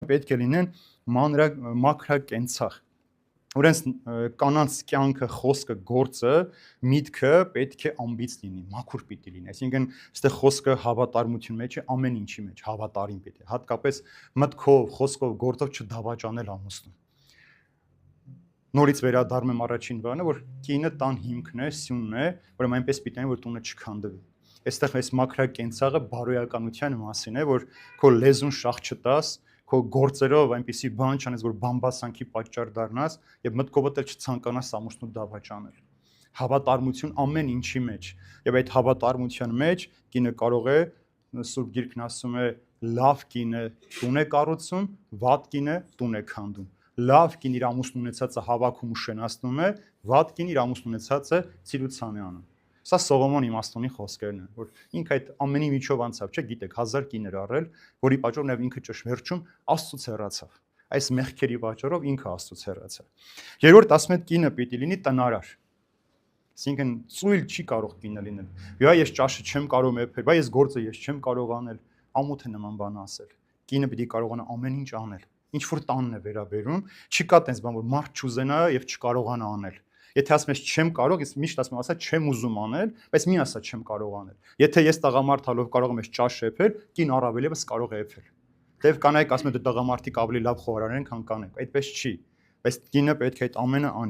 պետք է լինեն մաքրակենցաղ։ Ուրեմն կանանց կյանքը, խոսքը, գործը, միտքը պետք է ամբից լինի, մաքուր պիտի լինի։ Այսինքն, այստեղ խոսքը հավատարմություն մեջ է, ամեն ինչի մեջ հավատարիմ պետք է, հատկապես մտքով, խոսքով, գործով չդավաճանել ամուսնուն։ Նորից վերադառնում եմ առաջին բանը, որ կինը տան հիմքն է, սյունն է, ուրեմն այնպես պիտի լինի, որ տունը չքանդվի։ Այստեղ այս մաքրակենցաղը բարոյականության մասին է, որ քո լեզուն շաղ չտաս, քո գործերով այնպիսի բան չանես, որ բամբասանքի պատճառ դառնաս եւ մտքովդ էլ չցանկանաս ամուսնու դավաճանել։ Հավատարմություն ամեն ինչի մեջ, եւ այդ հավատարմության մեջ կինը կարող է, Սուրբ Գիրքն ասում է, լավ կինը տուն է կառուցում, վատ կինը տուն է քանդում։ Լավ կին իր ամուսնու ունեցածը հավաքում ու շենացնում է, վատ կին իր ամուսնու ունեցածը ցիրուցան է անում։ Սա Սողոմոն իմաստունի խոսքերն են, որ ինքը այդ ամենի միջով անցավ, չէ՞, գիտեք, 1000 կիներ առել, որի պատճառով նաև ինքը վերջում Աստծուց հեռացավ։ Այս մեղքերի պատճառով ինքը Աստծուց հեռացավ։ Երրորդ ասում է կինը պիտի լինի տնարար։ Այսինքն ծույլ չի կարող կինը լինել։ Վայ ես ճաշը չեմ կարող մեփել, վայ ես գործը ես չեմ կարող անել, ամոթ է նման բան ասել։ Կինը պիտի կարողանա ամեն ինչ անել։ Ինչ որ տանն է վերաբերում, չկա տես բան, որ մարդ չուզենա եւ չկարողանա անել։ Եթե ասում ես չեմ կարող, ես միշտ ասում եմ, ասա չեմ ուզում անել, բայց մի ասա չեմ կարող անել։ Եթե ես տղամարդ հալով կարող եմ ես ճաշ եփել, կին առավել եւս կարող է եփել։ Դեվ կանայք ասում են դու տղամարդիկ ավելի լավ խոհարար են, քան կանայք։ Այդպես չի։ Բայց կինը պետք է այդ ամենը անի։